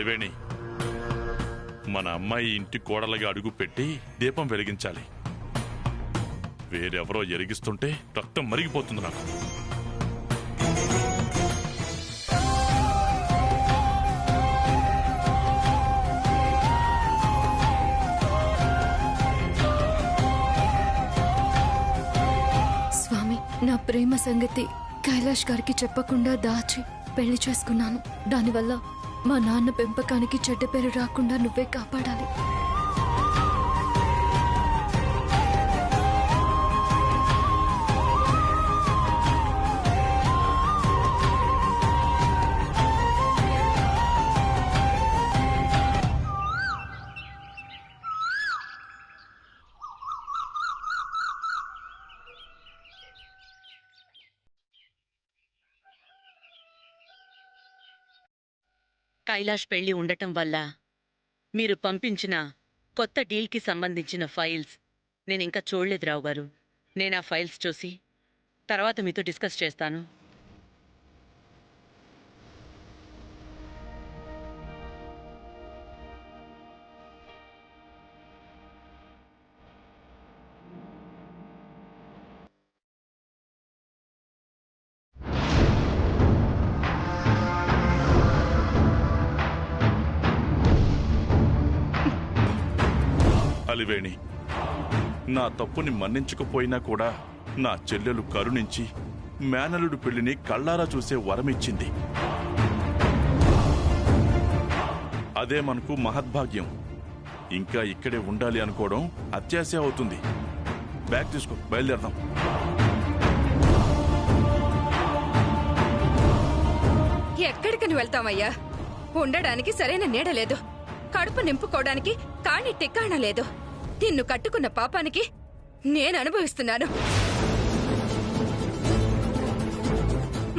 అలివేణి, మన అమ్మాయి ఇంటి కోడలుగా అడుగు పెట్టి దీపం వెలిగించాలి. వేరెవరో ఎరిగిస్తుంటే రక్తం మరిగిపోతుంది నాకు. స్వామి, నా ప్రేమ సంగతి కైలాష్ గారికి చెప్పకుండా దాచి పెళ్లి చేసుకున్నాను. దానివల్ల మా నాన్న పెంపకానికి చెడ్డ పేరు రాకుండా నువ్వే కాపాడాలి. కైలాష్ పెళ్లి ఉండటం వల్ల మీరు పంపించిన కొత్త డీల్కి సంబంధించిన ఫైల్స్ నేనింకా చూడలేదు రావు గారు. నేను ఆ ఫైల్స్ చూసి తర్వాత మీతో డిస్కస్ చేస్తాను. అలివేణి, నా తప్పుని మన్నించకపోయినా కూడా నా చెల్లెలు కరుణించి మేనలుడు పెళ్లిని కళ్ళారా చూసే వరమిచ్చింది. అదే మనకు మహద్భాగ్యం. ఇంకా ఇక్కడే ఉండాలి అనుకోవడం అత్యాశ అవుతుంది. బ్యాగ్ తీసుకో, బయలుదేరదాం. ఎక్కడికని వెళ్తామయ్యా? ఉండడానికి సరైన నీడ లేదు, కడుపు నింపుకోవడానికి కాని టిక్కాణ లేదు. నిన్ను కట్టుకున్న పాపానికి నేను అనుభవిస్తున్నాను.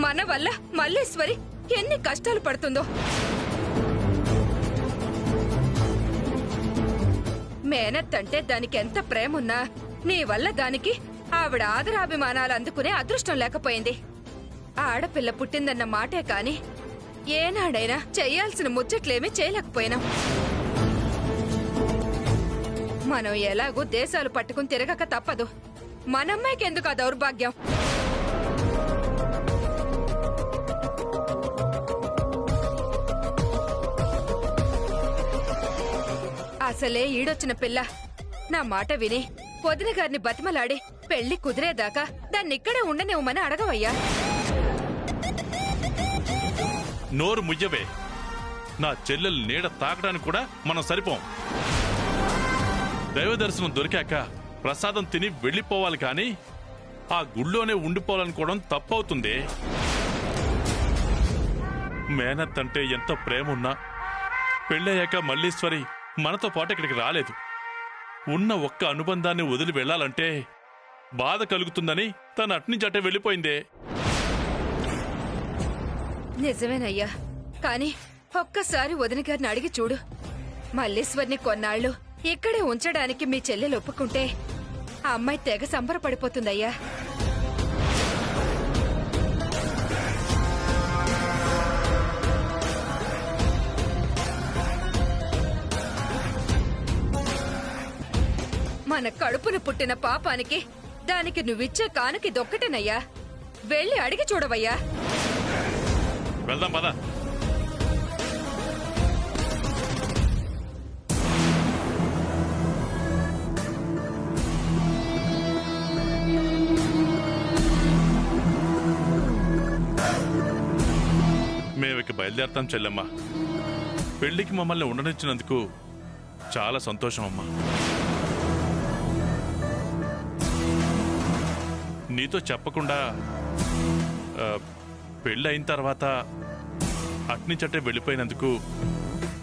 మన వల్ల మల్లేశ్వరి ఎన్ని కష్టాలు పడుతుందో. మేనత్తంటే దానికి ఎంత ప్రేమున్నా నీ వల్ల దానికి ఆవిడ ఆదరాభిమానాలు అందుకునే అదృష్టం లేకపోయింది. ఆడపిల్ల పుట్టిందన్న మాటే కాని ఏనాడైనా చెయ్యాల్సిన ముచ్చట్లేమీ చేయలేకపోయినాం. మనం ఎలాగూ దేశాలు పట్టుకుని తిరగక తప్పదు. మనమ్మాయికి ఎందుకు ఆ దౌర్భాగ్యం? అసలే ఈడొచ్చిన పిల్ల నా మాట విని వదిన గారిని బతిమలాడి పెళ్లి కుదిరేదాకా దాన్నిక్కడే ఉండనివ్వమని అడగవయ్యా. నోరు ముయ్యవే. నా చెల్లెలు నీడ తాకడానికి కూడా మనం సరిపోం. దైవ దర్శనం దొరికాక ప్రసాదం తిని వెళ్లిపోవాలి కాని ఆ గుళ్ళోనే ఉండిపోవాలనుకోవడం తప్పవుతుంది. మేనత్ అంటే ఎంత ప్రేమున్నా పెళ్ళయ్యాక మల్లీశ్వరి మనతో పాటు ఇక్కడికి రాలేదు. ఉన్న ఒక్క అనుబంధాన్ని వదిలి వెళ్లాలంటే బాధ కలుగుతుందని తను అట్నుంచటే వెళ్ళిపోయిందే. నిజమేనయ్యా, కాని ఒక్కసారి వదిన గారిని అడిగి చూడు. మల్లీశ్వర్ని కొన్నాళ్లు ఇక్కడే ఉంచడానికి మీ చెల్లెలు ఒప్పుకుంటే ఆ అమ్మాయి తెగ సంబరపడిపోతుందయ్యా. మన కడుపున పుట్టిన పాపానికి దానికి నువ్విచ్చే కానుకి దొక్కటేనయ్యా. వెళ్ళి అడిగి చూడవయ్యా. వెళ్దాం పద. మేమిక బయలుదేరతాం చెల్లెమ్మ. పెళ్లికి మమ్మల్ని ఉండనిచ్చినందుకు చాలా సంతోషం అమ్మా. నీతో చెప్పకుండా పెళ్ళి అయిన తర్వాత అట్నుంచటే వెళ్ళిపోయినందుకు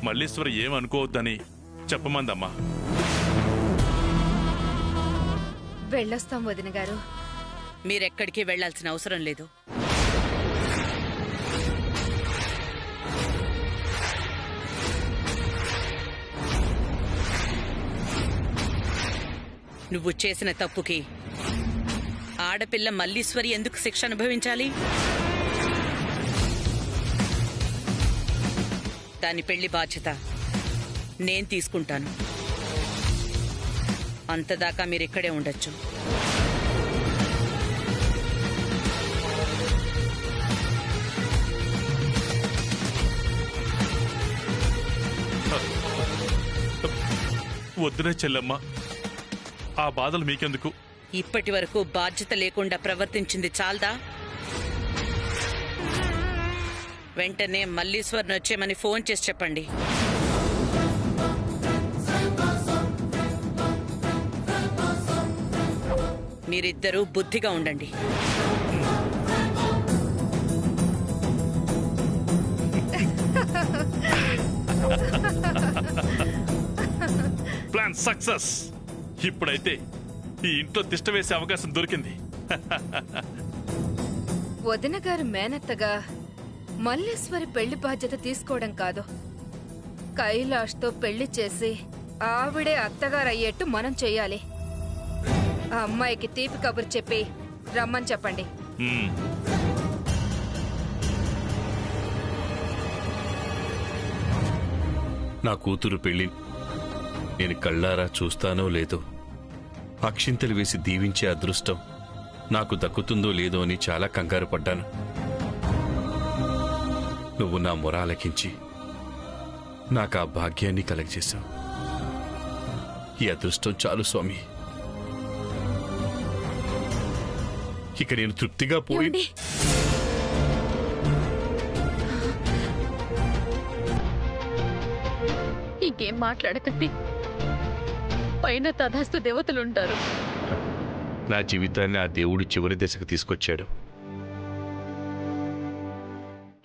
మల్లీశ్వరి ఏమనుకోవద్దని చెప్పమందమ్మా. వెళ్ళొస్తాం వదిన గారు. మీరెక్కడికి వెళ్లాల్సిన అవసరం లేదు. నువ్వు చేసిన తప్పుకి ఆడపిల్ల మల్లీశ్వరి ఎందుకు శిక్ష అనుభవించాలి? దాని పెళ్లి బాధ్యత నేను తీసుకుంటాను. అంతదాకా మీరిక్కడే ఉండొచ్చు. వద్దునే చెల్లెమ్మ, ఆ బాధలు మీకెందుకు? ఇప్పటి వరకు బాధ్యత లేకుండా ప్రవర్తించింది చాలదా? వెంటనే మల్లీశ్వర్ని వచ్చేమని ఫోన్ చేసి చెప్పండి. మీరిద్దరూ బుద్ధిగా ఉండండి. Plan success. ఇప్పుడైతే ఈ ఇంట్లో తిష్ట వేసే అవకాశం దొరికింది. వదిన గారు మేనత్తగా మల్లేశ్వరి పెళ్లి బాధ్యత తీసుకోవడం కాదు, కైలాష్తో పెళ్లి చేసి ఆవిడే అత్తగారు అయ్యేట్టు మనం చెయ్యాలి. ఆ అమ్మాయికి తీపి కబురు చెప్పి రమ్మని చెప్పండి. మ్మ్. నా కూతురు పెళ్లి నేను కళ్ళారా చూస్తానో లేదో, అక్షింతలు వేసి దీవించే అదృష్టం నాకు దక్కుతుందో లేదో అని చాలా కంగారు పడ్డాను. నువ్వు నా మొర ఆలకించి నాకు ఆ భాగ్యాన్ని కలగజేశావు. ఈ అదృష్టం చాలు స్వామి. ఇక నేను తృప్తిగా పోయి ఏమండి? ఇంకేం మాట్లాడకండి. పైన తదాస్తు దేవతలుంటారు. నా జీవితాన్ని ఆ దేవుడు చివరి దశకు తీసుకొచ్చాడు.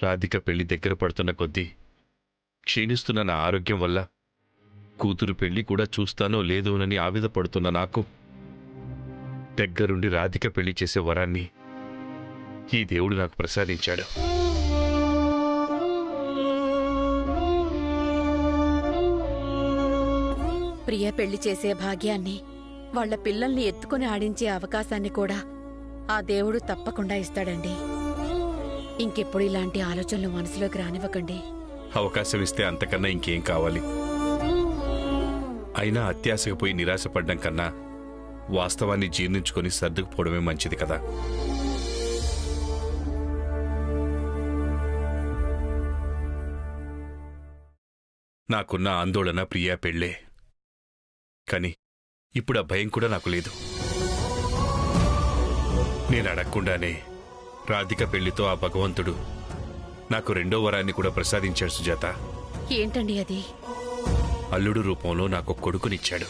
రాధిక పెళ్లి దగ్గర పడుతున్న కొద్దీ క్షీణిస్తున్న నా ఆరోగ్యం వల్ల కూతురు పెళ్లి కూడా చూస్తానో లేదోనని ఆవిధ పడుతున్న నాకు దగ్గరుండి రాధిక పెళ్లి చేసే వరాన్ని ఈ దేవుడు నాకు ప్రసాదించాడు. ప్రియ పెళ్లి చేసే భాగ్యాన్ని, వాళ్ల పిల్లల్ని ఎత్తుకుని ఆడించే అవకాశాన్ని కూడా ఆ దేవుడు తప్పకుండా ఇస్తాడండి. ఇంకెప్పుడు ఇలాంటి ఆలోచనలు మనసులోకి రానివ్వకండి. అవకాశం ఇస్తే అంతకన్నా ఇంకేం కావాలి? అయినా అత్యాశకు పోయి నిరాశపడ్డం కన్నా వాస్తవాన్ని జీర్ణించుకొని సర్దుకుపోవడమే మంచిది కదా. నాకున్న ఆందోళన ప్రియా పెళ్ళే. కాని ఇప్పుడు ఆ భయం కూడా నాకు లేదు. నేను అడగకుండానే రాధిక పెళ్లితో ఆ భగవంతుడు నాకు రెండో వరాన్ని కూడా ప్రసాదించాడు సుజాత. ఏంటండి అది? అల్లుడు రూపంలో నాకు కొడుకునిచ్చాడు.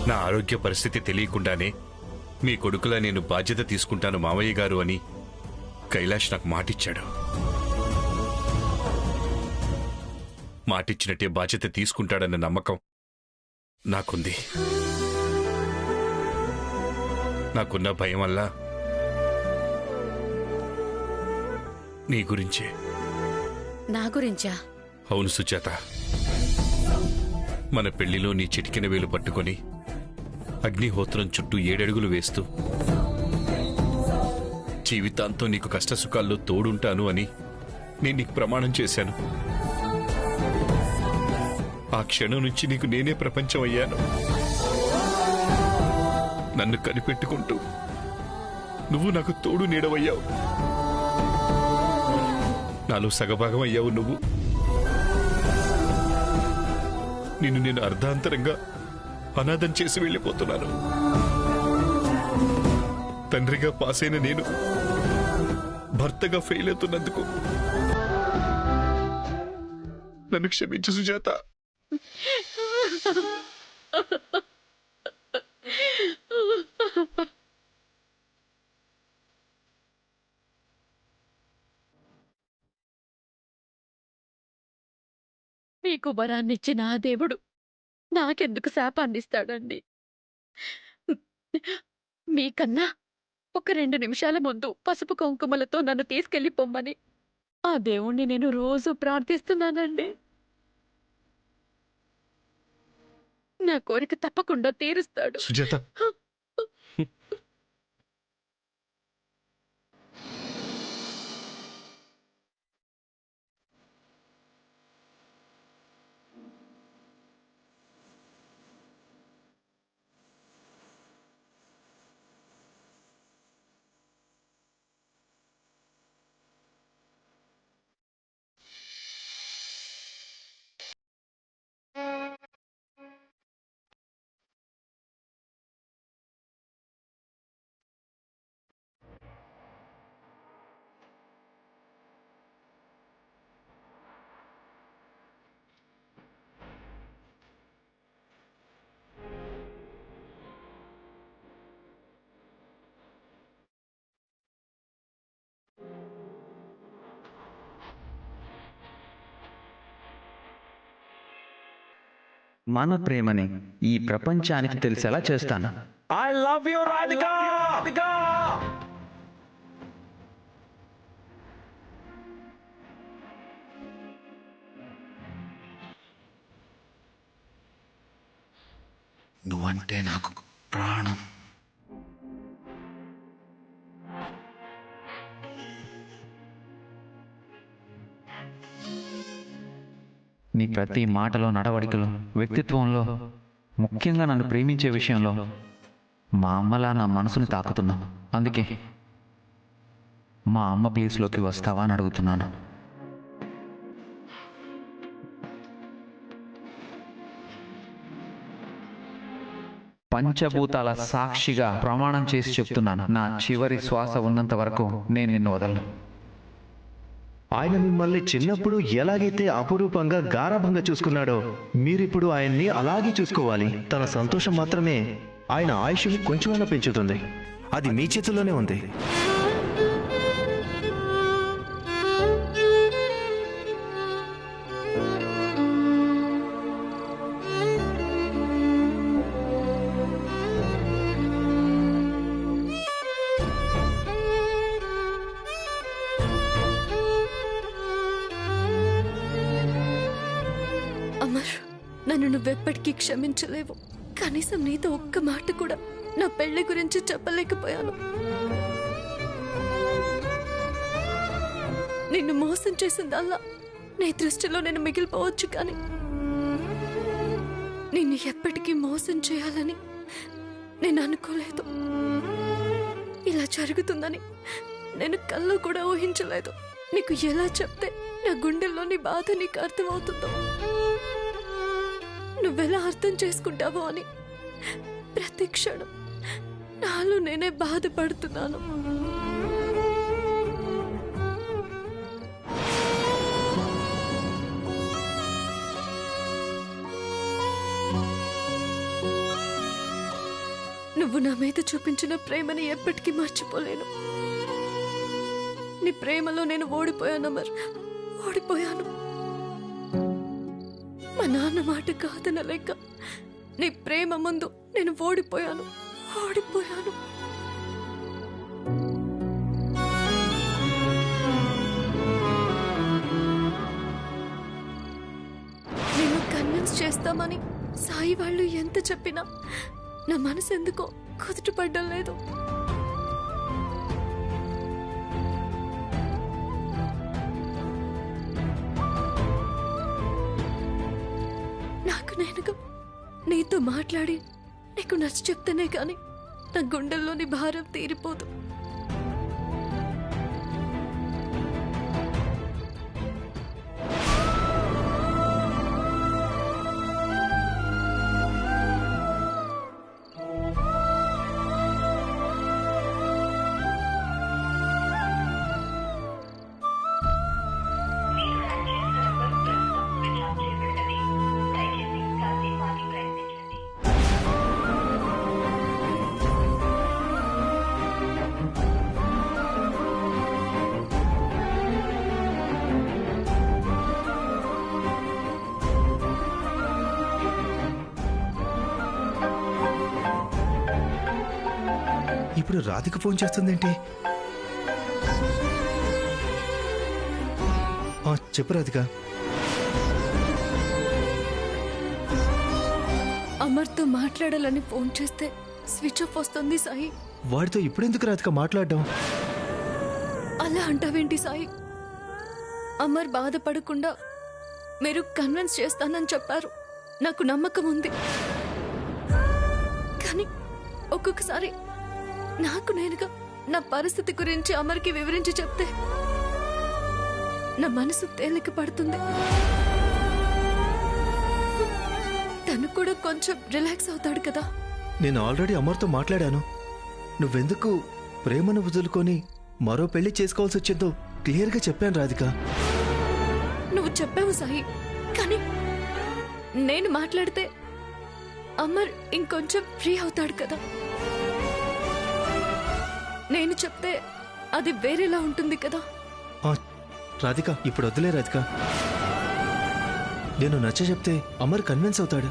నా ఆరోగ్య పరిస్థితి తెలియకుండానే మీ కొడుకులా నేను బాధ్యత తీసుకుంటాను మావయ్య గారు అని కైలాష్ నాకు మాటిచ్చాడు. మాటిచ్చినట్టే బాధ్యత తీసుకుంటాడన్న నమ్మకం నాకుంది. నాకున్న భయం వల్ల నీ గురించే. నా గురించా? అవును సుజాత, మన పెళ్లిలో నీ చిటికెన వేలు పట్టుకొని అగ్నిహోత్రం చుట్టూ 7 అడుగులు వేస్తూ జీవితాంతో నీకు కష్టసుఖాల్లో తోడుంటాను అని నేను నీకు ప్రమాణం చేశాను. ఆ క్షణం నుంచి నీకు నేనే ప్రపంచం అయ్యాను. నన్ను కనిపెట్టుకుంటూ నువ్వు నాకు తోడు నీడవయ్యావు. నాలో సగభాగం అయ్యావు నువ్వు. నిన్ను నేను అర్ధాంతరంగా అనాథం చేసి వెళ్ళిపోతున్నాను. తండ్రిగా పాసైన నేను భర్తగా ఫెయిల్ అవుతున్నందుకు నన్ను క్షమించు సుజాత. మీకు వరాన్నిచ్చిన ఆ దేవుడు నాకెందుకు శాపాన్నిస్తాడండి? మీకన్నా ఒక 2 నిమిషాల ముందు పసుపు కుంకుమలతో నన్ను తీసుకెళ్లి పొమ్మని ఆ దేవుణ్ణి నేను రోజు ప్రార్థిస్తున్నానండి. నా కోరిక తప్పకుండా తీరుస్తాడు. సుజాత, మన ప్రేమని ఈ ప్రపంచానికి తెలిసేలా చేస్తాను. I love you, Radhika! నువ్వంటే నాకు ప్రాణం. నీ ప్రతి మాటలో, నడవడికలో, వ్యక్తిత్వంలో, ముఖ్యంగా నన్ను ప్రేమించే విషయంలో మా అమ్మలా నా మనసుని తాకుతున్నావు. అందుకే మా అమ్మ ప్లేస్లోకి వస్తావా అని అడుగుతున్నాను. పంచభూతాల సాక్షిగా ప్రమాణం చేసి చెప్తున్నాను, నా చివరి శ్వాస ఉన్నంత వరకు నేను నిన్ను వదలను. ఆయన మిమ్మల్ని చిన్నప్పుడు ఎలాగైతే అపురూపంగా గారాభంగా చూసుకున్నాడో మీరిప్పుడు ఆయన్ని అలాగే చూసుకోవాలి. తన సంతోషం మాత్రమే ఆయన ఆయుష్ని కొంచెమైనా పెంచుతుంది. అది మీ చేతుల్లోనే ఉంది. అమర్, నన్ను నువ్వెప్పటికీ క్షమించలేవు. కనీసం నీతో ఒక్క మాట కూడా నా పెళ్లి గురించి చెప్పలేకపోయాను. నిన్ను మోసం చేసిందల్లా నీ దృష్టిలో నేను మిగిలిపోవచ్చు, కానీ నిన్ను ఎప్పటికీ మోసం చేయాలని నేను అనుకోలేదు. ఇలా జరుగుతుందని నేను కల్లో కూడా ఊహించలేదు. నీకు ఎలా చెప్తే నా గుండెల్లోని బాధ నీకు అర్థమవుతుందో, నువ్వెలా అర్థం చేసుకుంటావో అని ప్రతి క్షణం నాలో నేనే బాధపడుతున్నాను. నువ్వు నా మీద చూపించిన ప్రేమని ఎప్పటికీ మర్చిపోలేను. నీ ప్రేమలో నేను ఓడిపోయాను అమర్, ఓడిపోయాను. మా నాన్న మాట కాదనలేక నీ ప్రేమ ముందు నేను ఓడిపోయాను. నేను కన్విన్స్ చేస్తామని సాయి వాళ్ళు ఎంత చెప్పినా నా మనసు ఎందుకో కుదుటపడ్డం లేదు. నాకు నేనుగా నీతో మాట్లాడి నీకు నచ్చ చెప్తేనే కానీ నా గుండెల్లోని భారం తీరిపోదు. ఇప్పుడు రాధిక ఫోన్ చేస్తుందేంటి? చెప్పు రాధిక. అమర్తో మాట్లాడాలని ఫోన్ చేస్తే స్విచ్ ఆఫ్ వస్తుంది సాయి. వాడితో ఇప్పుడెందుకు రాధిక మాట్లాడడం? అలా అంటావేంటి సాయి? అమర్ బాధపడకుండా మీరు కన్విన్స్ చేస్తానని చెప్పారు, నాకు నమ్మకం ఉంది. కానీ ఒక్కొక్కసారి నాకు నేనుగా నా పరిస్థితి గురించి అమర్కి వివరించి చెప్తే నా మనసు తేలిక పడుతుంది. తను కూడా కొంచెం రిలాక్స్ అవుతాడు కదా. నేను ఆల్రెడీ అమర్తో మాట్లాడాను. నువ్వెందుకు ప్రేమను వదులుకొని మరో పెళ్లి చేసుకోవాల్సి వచ్చిందో క్లియర్గా చెప్పాను రాధిక. నువ్వు చెప్పావు సాయి, కానీ నేను మాట్లాడితే అమర్ ఇంకొంచెం ఫ్రీ అవుతాడు కదా. నేను చెప్తే అది వేరేలా ఉంటుంది కదా. రాధిక ఇప్పుడు వద్దులే రాధిక. నేను నచ్చ చెప్తే అమర్ కన్విన్స్ అవుతాడు.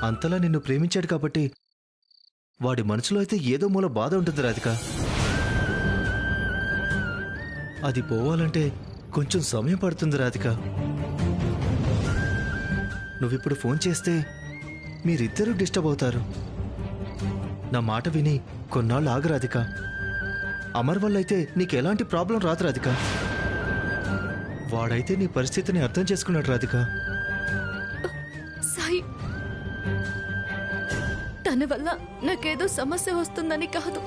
అంతలా నిన్ను ప్రేమించాడు కాబట్టి వాడి మనసులో అయితే ఏదో మూల బాధ ఉంటుంది రాధిక. అది పోవాలంటే కొంచెం సమయం పడుతుంది రాధిక. నువ్విప్పుడు ఫోన్ చేస్తే మీరిద్దరూ డిస్టర్బ్ అవుతారు. నా మాట విని కొన్నాళ్ళు ఆగు రాధిక. అమర్ వల్ల అయితే నీకెలాంటి ప్రాబ్లం రాదు రాధిక. వాడైతే నీ పరిస్థితిని అర్థం చేసుకున్నాడు రాధిక. సాయి, తన వల్ల నాకేదో సమస్య వస్తుందని కాదు,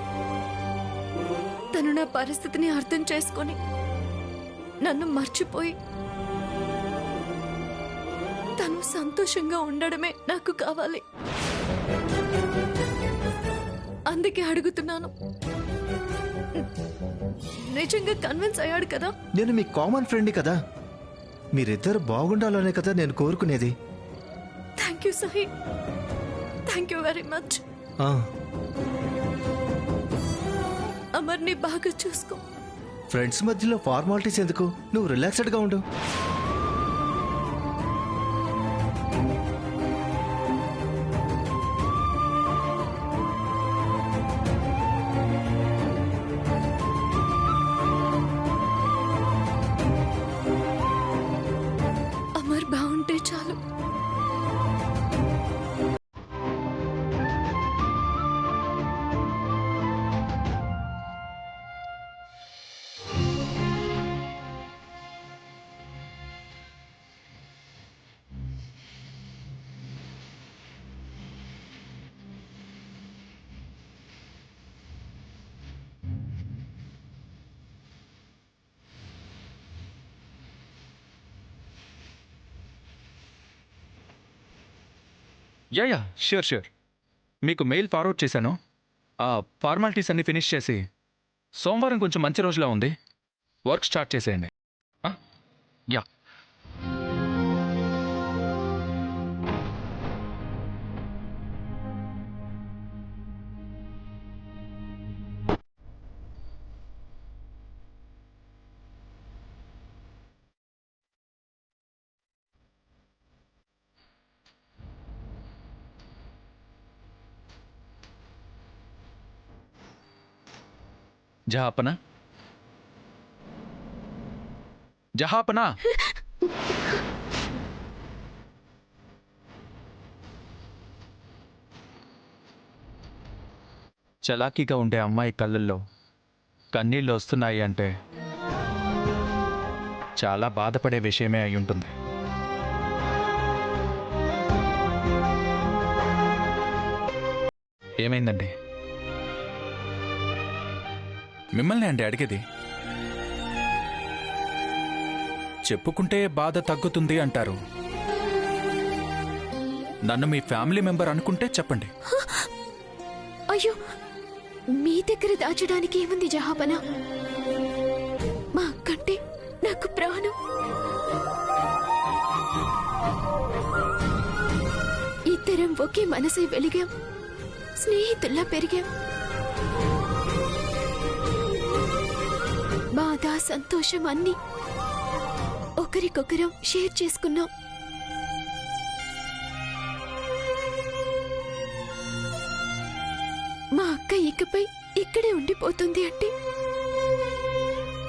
తను నా పరిస్థితిని అర్థం చేసుకొని నన్ను మర్చిపోయి తను సంతోషంగా ఉండడమే నాకు కావాలి. అందుకే అడుగుతున్నాను. నిజంగా కన్విన్స్ అయ్యాడు కదా? నేను మీ కామన్ ఫ్రెండ్ కదా, మీరిద్దరు బాగుండాలనే కదా నేను కోరుకునేది. Thank you Sai, thank you very much. అమర్ని బాగా చూసుకో. ఫ్రెండ్స్ మధ్యలో ఫార్మాలిటీస్ ఎందుకు, నువ్వు రిలాక్స్డ్గా ఉండు. అమర్ బాగుంటే చాలు. యా ష్యూర్ మీకు మెయిల్ ఫార్వర్డ్ చేశాను. ఆ ఫార్మాలిటీస్ అన్ని ఫినిష్ చేసి సోమవారం కొంచెం మంచి రోజులా ఉంది, వర్క్ స్టార్ట్ చేసేయండి. యా జహాపనా జహాపనా చలాకీగా ఉండే అమ్మాయి కళ్ళల్లో కన్నీళ్ళు వస్తున్నాయి అంటే చాలా బాధపడే విషయమే అయి ఉంటుంది. ఏమైందండి? మిమ్మల్ని అండి అడిగేది. చెప్పుకుంటే బాధ తగ్గుతుంది అంటారు. నన్ను మీ ఫ్యామిలీ మెంబర్ అనుకుంటే చెప్పండి. అయ్యో, మీ దగ్గర దాచడానికి ఏముంది జహాపన? మా అక్కంటే నాకు ప్రాణం. ఇద్దరం ఒకే మనసై వెలిగాం, స్నేహితుల్లా పెరిగాం. బాధ సంతోషం అన్ని ఒకరికొకరం షేర్ చేసుకున్నాం. మా అక్క ఇకపై ఇక్కడే ఉండిపోతుంది అంటే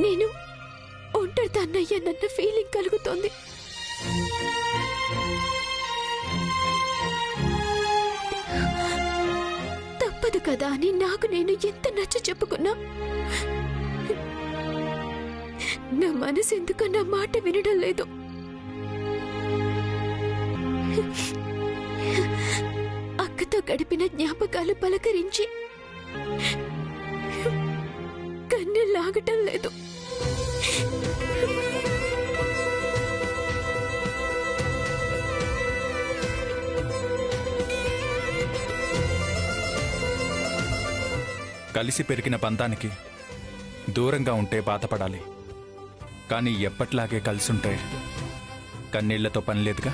నేను ఒంటరిదాన్నయ్యానన్న ఫీలింగ్ కలుగుతోంది. తప్పదు కదా అని నాకు నేను ఎంత నచ్చ చెప్పుకున్నా, నా మనసు ఎందుకు నా మాట వినడం లేదు. అక్కతో గడిపిన జ్ఞాపకాలు పలకరించి కన్నీళ్ళాగటం లేదు. కలిసి పెరిగిన బంధానికి దూరంగా ఉంటే బాధపడాలి, కానీ ఎప్పట్లాగే కలిసుంటే కన్నీళ్లతో పని లేదుగా.